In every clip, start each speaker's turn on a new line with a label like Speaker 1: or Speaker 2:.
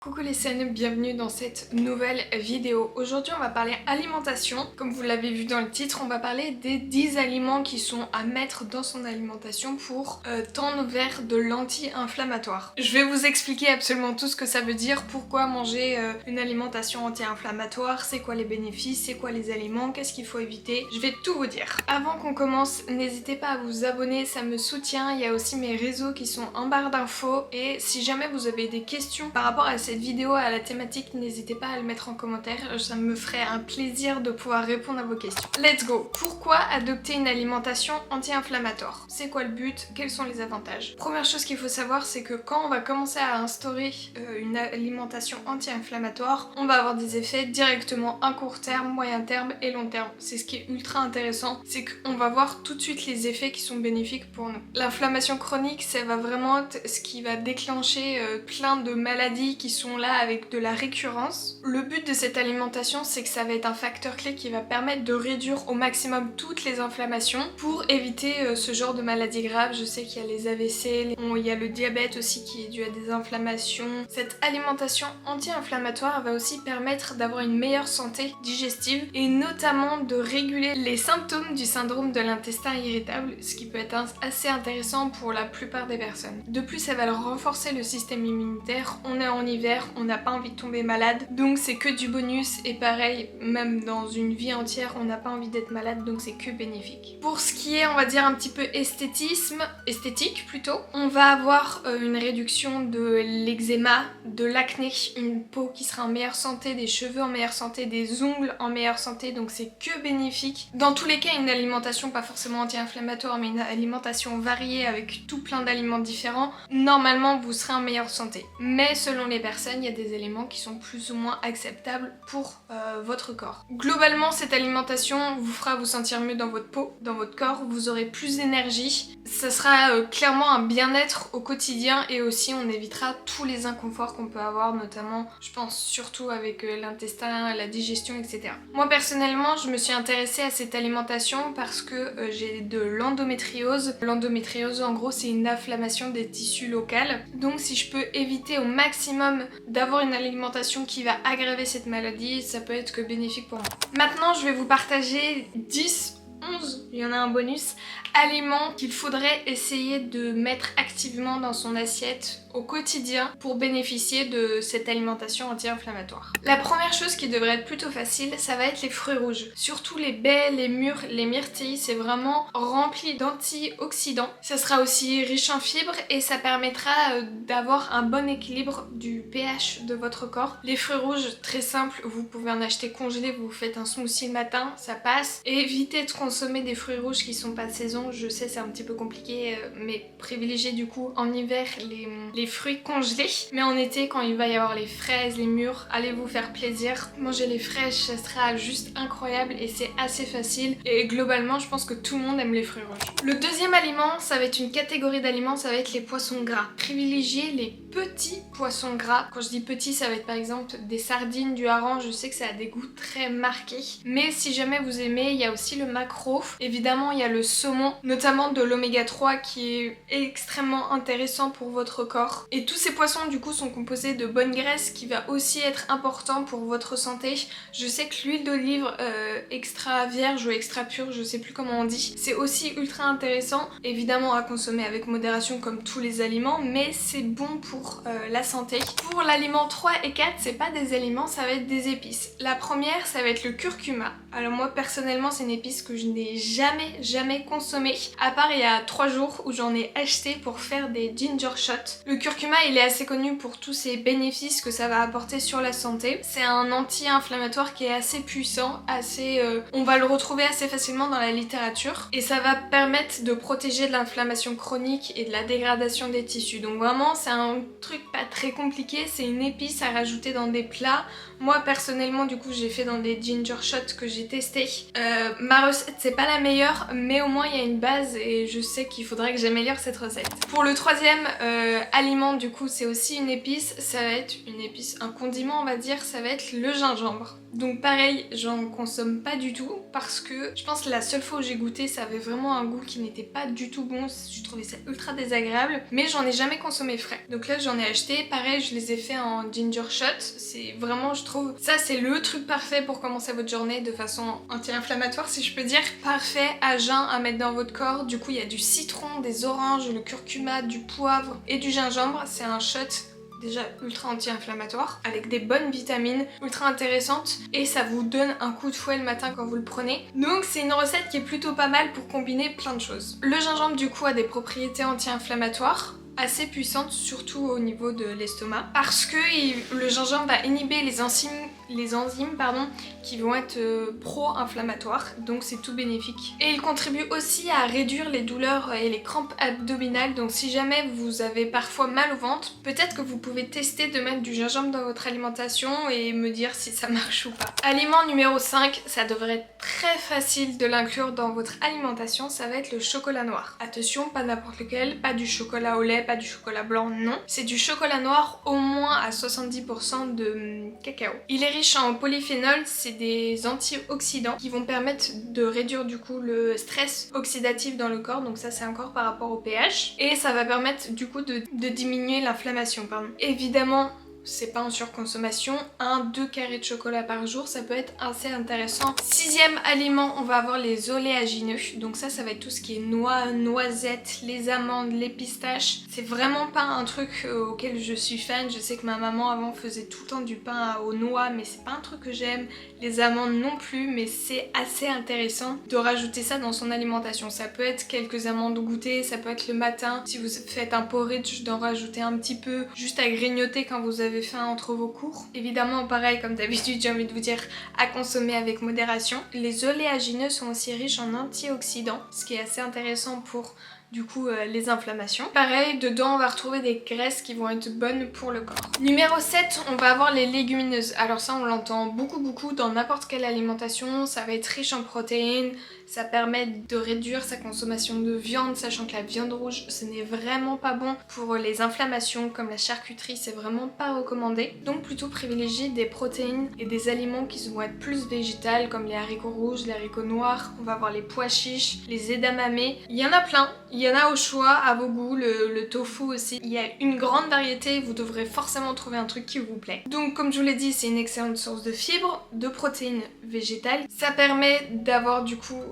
Speaker 1: Coucou les scènes, bienvenue dans cette nouvelle vidéo. Aujourd'hui on va parler alimentation. Comme vous l'avez vu dans le titre, on va parler des 10 aliments qui sont à mettre dans son alimentation pour tendre vers de l'anti-inflammatoire. Je vais vous expliquer absolument tout ce que ça veut dire, pourquoi manger une alimentation anti-inflammatoire, c'est quoi les bénéfices, c'est quoi les aliments, qu'est-ce qu'il faut éviter, je vais tout vous dire. Avant qu'on commence, n'hésitez pas à vous abonner, ça me soutient. Il y a aussi mes réseaux qui sont en barre d'infos et si jamais vous avez des questions par rapport à cette vidéo, à la thématique, n'hésitez pas à le mettre en commentaire, ça me ferait un plaisir de pouvoir répondre à vos questions. Let's go! Pourquoi adopter une alimentation anti-inflammatoire? C'est quoi le but? Quels sont les avantages? Première chose qu'il faut savoir, c'est que quand on va commencer à instaurer une alimentation anti-inflammatoire, on va avoir des effets directement à court terme, moyen terme et long terme. C'est ce qui est ultra intéressant, c'est qu'on va voir tout de suite les effets qui sont bénéfiques pour nous. L'inflammation chronique, ça va vraiment être ce qui va déclencher plein de maladies qui sont là avec de la récurrence. Le but de cette alimentation, c'est que ça va être un facteur clé qui va permettre de réduire au maximum toutes les inflammations pour éviter ce genre de maladies graves. Je sais qu'il y a les AVC, il y a le diabète aussi qui est dû à des inflammations. Cette alimentation anti-inflammatoire va aussi permettre d'avoir une meilleure santé digestive et notamment de réguler les symptômes du syndrome de l'intestin irritable, ce qui peut être assez intéressant pour la plupart des personnes. De plus, ça va renforcer le système immunitaire. On est en hiver, on n'a pas envie de tomber malade, donc c'est que du bonus, et pareil, même dans une vie entière, on n'a pas envie d'être malade, donc c'est que bénéfique. Pour ce qui est, on va dire, un petit peu esthétique plutôt, on va avoir une réduction de l'eczéma, de l'acné, une peau qui sera en meilleure santé, des cheveux en meilleure santé, des ongles en meilleure santé, donc c'est que bénéfique. Dans tous les cas, une alimentation pas forcément anti-inflammatoire, mais une alimentation variée avec tout plein d'aliments différents, normalement vous serez en meilleure santé. Mais selon les personnes, il y a des éléments qui sont plus ou moins acceptables pour votre corps. Globalement, cette alimentation vous fera vous sentir mieux dans votre peau, dans votre corps, vous aurez plus d'énergie. Ça sera clairement un bien-être au quotidien et aussi on évitera tous les inconforts qu'on peut avoir, notamment, je pense surtout avec l'intestin, la digestion, etc. Moi personnellement, je me suis intéressée à cette alimentation parce que j'ai de l'endométriose. L'endométriose, en gros, c'est une inflammation des tissus locales. Donc si je peux éviter au maximum d'avoir une alimentation qui va aggraver cette maladie, ça peut être que bénéfique pour moi. Maintenant, je vais vous partager 11, il y en a un bonus, aliments qu'il faudrait essayer de mettre activement dans son assiette au quotidien pour bénéficier de cette alimentation anti-inflammatoire. La première chose qui devrait être plutôt facile, ça va être les fruits rouges. Surtout les baies, les mûres, les myrtilles, c'est vraiment rempli d'antioxydants. Ça sera aussi riche en fibres et ça permettra d'avoir un bon équilibre du pH de votre corps. Les fruits rouges, très simple, vous pouvez en acheter congelés, vous faites un smoothie le matin, ça passe. Et évitez de consommer des fruits rouges qui sont pas de saison, je sais c'est un petit peu compliqué, mais privilégiez du coup en hiver les fruits congelés. Mais en été, quand il va y avoir les fraises, les mûres, allez vous faire plaisir. Manger les fraises, ça sera juste incroyable et c'est assez facile. Et globalement, je pense que tout le monde aime les fruits rouges. Le deuxième aliment, ça va être une catégorie d'aliments, ça va être les poissons gras. Privilégiez les petits poissons gras. Quand je dis petits, ça va être par exemple des sardines, du hareng. Je sais que ça a des goûts très marqués. Mais si jamais vous aimez, il y a aussi le maquereau. Évidemment, il y a le saumon, notamment de l'oméga 3 qui est extrêmement intéressant pour votre corps. Et tous ces poissons du coup sont composés de bonne graisse qui va aussi être important pour votre santé. Je sais que l'huile d'olive extra vierge ou extra pure, je sais plus comment on dit, c'est aussi ultra intéressant. Évidemment à consommer avec modération comme tous les aliments, mais c'est bon pour la santé. Pour l'aliment 3 et 4, c'est pas des aliments, ça va être des épices. La première, ça va être le curcuma. Alors moi personnellement, c'est une épice que je n'ai jamais consommée, à part il y a 3 jours où j'en ai acheté pour faire des ginger shots. Le curcuma, il est assez connu pour tous ses bénéfices que ça va apporter sur la santé. C'est un anti-inflammatoire qui est assez puissant, on va le retrouver assez facilement dans la littérature. Et ça va permettre de protéger de l'inflammation chronique et de la dégradation des tissus. Donc vraiment, c'est un truc pas très compliqué, c'est une épice à rajouter dans des plats. Moi personnellement, du coup, j'ai fait dans des ginger shots que j'ai testé. Ma recette, c'est pas la meilleure, mais au moins il y a une base et je sais qu'il faudrait que j'améliore cette recette. Pour le troisième aliment, aliment du coup c'est aussi une épice, ça va être une épice, un condiment on va dire, ça va être le gingembre. Donc pareil, j'en consomme pas du tout parce que je pense que la seule fois où j'ai goûté ça avait vraiment un goût qui n'était pas du tout bon, je trouvais ça ultra désagréable, mais j'en ai jamais consommé frais. Donc là j'en ai acheté, pareil je les ai fait en ginger shot, c'est vraiment je trouve, ça c'est le truc parfait pour commencer votre journée de façon anti-inflammatoire si je peux dire, parfait à jeun à mettre dans votre corps. Du coup il y a du citron, des oranges, le curcuma, du poivre et du gingembre, c'est un shot déjà ultra anti-inflammatoire avec des bonnes vitamines ultra intéressantes et ça vous donne un coup de fouet le matin quand vous le prenez. Donc c'est une recette qui est plutôt pas mal pour combiner plein de choses. Le gingembre du coup a des propriétés anti-inflammatoires assez puissantes, surtout au niveau de l'estomac, parce que le gingembre va inhiber les enzymes qui vont être pro-inflammatoires, donc c'est tout bénéfique. Et il contribue aussi à réduire les douleurs et les crampes abdominales, donc si jamais vous avez parfois mal au ventre, peut-être que vous pouvez tester de mettre du gingembre dans votre alimentation et me dire si ça marche ou pas. Aliment numéro 5, ça devrait être très facile de l'inclure dans votre alimentation, ça va être le chocolat noir. Attention, pas n'importe lequel, pas du chocolat au lait, pas du chocolat blanc, non. C'est du chocolat noir au moins à 70% de cacao. Il est riche en polyphénol, c'est des antioxydants qui vont permettre de réduire du coup le stress oxydatif dans le corps, donc ça c'est encore par rapport au pH. Et ça va permettre du coup de diminuer l'inflammation, pardon. Évidemment, c'est pas en surconsommation, 1-2 carrés de chocolat par jour, ça peut être assez intéressant. 6e aliment, on va avoir les oléagineux, donc ça va être tout ce qui est noix, noisettes, les amandes, les pistaches. C'est vraiment pas un truc auquel je suis fan, je sais que ma maman avant faisait tout le temps du pain aux noix, mais c'est pas un truc que j'aime, les amandes non plus, mais c'est assez intéressant de rajouter ça dans son alimentation. Ça peut être quelques amandes au goûter, ça peut être le matin, si vous faites un porridge, d'en rajouter un petit peu, juste à grignoter quand vous avez faim entre vos cours. Évidemment, pareil, comme d'habitude, j'ai envie de vous dire à consommer avec modération. Les oléagineux sont aussi riches en antioxydants, ce qui est assez intéressant pour du coup les inflammations. Pareil, dedans on va retrouver des graisses qui vont être bonnes pour le corps. Numéro 7, on va avoir les légumineuses. Alors ça on l'entend beaucoup dans n'importe quelle alimentation, ça va être riche en protéines, ça permet de réduire sa consommation de viande, sachant que la viande rouge ce n'est vraiment pas bon pour les inflammations comme la charcuterie, c'est vraiment pas recommandé. Donc plutôt privilégier des protéines et des aliments qui vont être plus végétales comme les haricots rouges, les haricots noirs, on va avoir les pois chiches, les edamame, il y en a plein. Il y en a au choix, à vos goûts, le tofu aussi. Il y a une grande variété, vous devrez forcément trouver un truc qui vous plaît. Donc comme je vous l'ai dit, c'est une excellente source de fibres, de protéines végétales. Ça permet d'avoir du coup,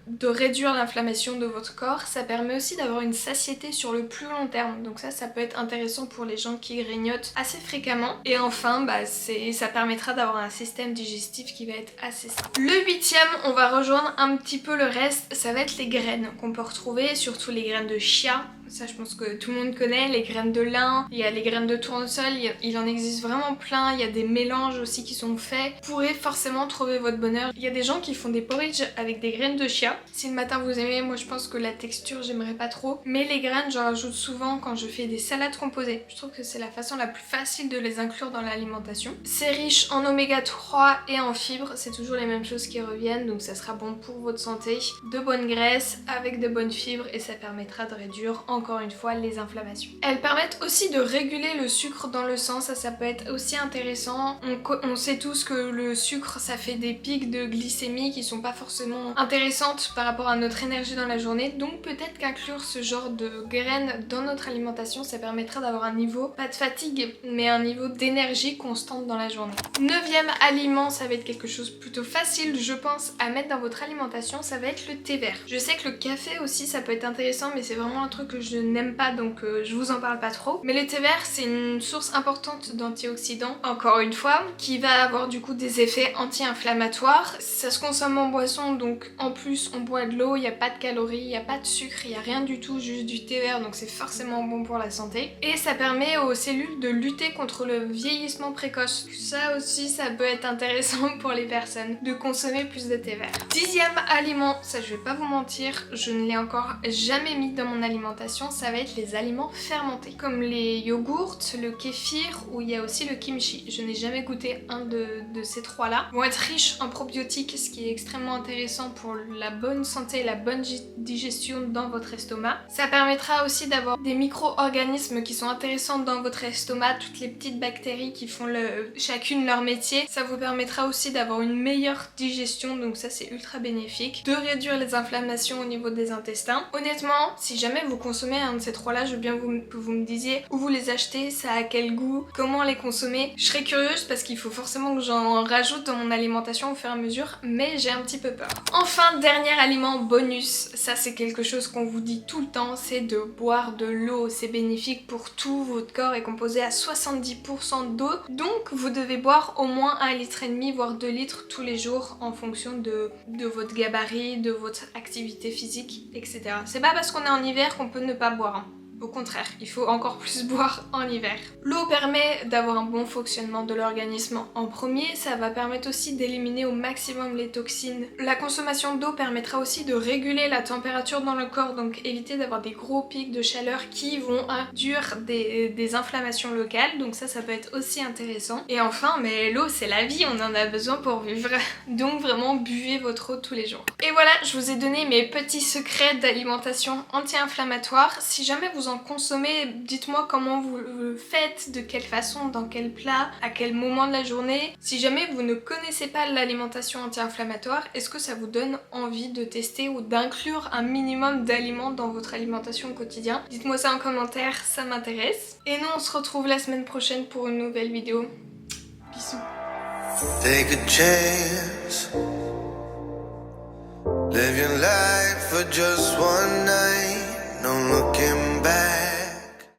Speaker 1: de réduire l'inflammation de votre corps. Ça permet aussi d'avoir une satiété sur le plus long terme. Donc ça peut être intéressant pour les gens qui grignotent assez fréquemment. Et enfin, ça permettra d'avoir un système digestif qui va être assez sain. Le 8e, on va rejoindre un petit peu le reste, ça va être les graines qu'on peut retrouver, surtout les graines de chia. Ça je pense que tout le monde connaît, les graines de lin, il y a les graines de tournesol, il en existe vraiment plein, il y a des mélanges aussi qui sont faits. Vous pourrez forcément trouver votre bonheur. Il y a des gens qui font des porridge avec des graines de chia. Si le matin vous aimez, moi je pense que la texture j'aimerais pas trop. Mais les graines j'en rajoute souvent quand je fais des salades composées. Je trouve que c'est la façon la plus facile de les inclure dans l'alimentation. C'est riche en oméga 3 et en fibres, c'est toujours les mêmes choses qui reviennent, donc ça sera bon pour votre santé. De bonnes graisses avec de bonnes fibres et ça permettra de réduire encore une fois les inflammations. Elles permettent aussi de réguler le sucre dans le sang, ça peut être aussi intéressant. On sait tous que le sucre ça fait des pics de glycémie qui sont pas forcément intéressantes par rapport à notre énergie dans la journée, donc peut-être qu'inclure ce genre de graines dans notre alimentation ça permettra d'avoir un niveau, pas de fatigue, mais un niveau d'énergie constante dans la journée. 9e aliment, ça va être quelque chose plutôt facile je pense à mettre dans votre alimentation, ça va être le thé vert. Je sais que le café aussi ça peut être intéressant mais c'est vraiment un truc que je n'aime pas donc je vous en parle pas trop. Mais le thé vert c'est une source importante d'antioxydants, encore une fois, qui va avoir du coup des effets anti-inflammatoires. Ça se consomme en boisson donc en plus on boit de l'eau, il n'y a pas de calories, il n'y a pas de sucre, il n'y a rien du tout, juste du thé vert donc c'est forcément bon pour la santé. Et ça permet aux cellules de lutter contre le vieillissement précoce. Ça aussi ça peut être intéressant pour les personnes de consommer plus de thé vert. 10e aliment, ça je vais pas vous mentir, je ne l'ai encore jamais mis dans mon alimentation. alimentation, ça va être les aliments fermentés, comme les yogourts, le kéfir ou il y a aussi le kimchi. Je n'ai jamais goûté un de ces trois-là. Ils vont être riches en probiotiques, ce qui est extrêmement intéressant pour la bonne santé et la bonne digestion dans votre estomac. Ça permettra aussi d'avoir des micro-organismes qui sont intéressants dans votre estomac, toutes les petites bactéries qui font chacune leur métier. Ça vous permettra aussi d'avoir une meilleure digestion, donc ça c'est ultra bénéfique. De réduire les inflammations au niveau des intestins. Honnêtement, si jamais vous consommez un de ces trois-là, je veux bien que vous me disiez où vous les achetez, ça a quel goût, comment les consommer. Je serais curieuse parce qu'il faut forcément que j'en rajoute dans mon alimentation au fur et à mesure, mais j'ai un petit peu peur. Enfin, dernier aliment bonus, ça c'est quelque chose qu'on vous dit tout le temps, c'est de boire de l'eau. C'est bénéfique pour tout, votre corps est composé à 70% d'eau, donc vous devez boire au moins 1,5 litre voire 2 litres tous les jours en fonction de votre gabarit, de votre activité physique, etc. C'est pas parce qu'on est en hiver qu'on peut ne pas boire, hein. Au contraire, il faut encore plus boire en hiver. L'eau permet d'avoir un bon fonctionnement de l'organisme en premier, ça va permettre aussi d'éliminer au maximum les toxines. La consommation d'eau permettra aussi de réguler la température dans le corps, donc éviter d'avoir des gros pics de chaleur qui vont induire des inflammations locales, donc ça peut être aussi intéressant. Et enfin, mais l'eau c'est la vie, on en a besoin pour vivre, donc vraiment buvez votre eau tous les jours. Et voilà, je vous ai donné mes petits secrets d'alimentation anti-inflammatoire. Si jamais vous en consommez, dites-moi comment vous le faites, de quelle façon, dans quel plat, à quel moment de la journée. Si jamais vous ne connaissez pas l'alimentation anti-inflammatoire, est-ce que ça vous donne envie de tester ou d'inclure un minimum d'aliments dans votre alimentation au quotidien? Dites-moi ça en commentaire, ça m'intéresse. Et nous on se retrouve la semaine prochaine pour une nouvelle vidéo. Bisous.
Speaker 2: Take a chance. Live your life for just one night. No looking back.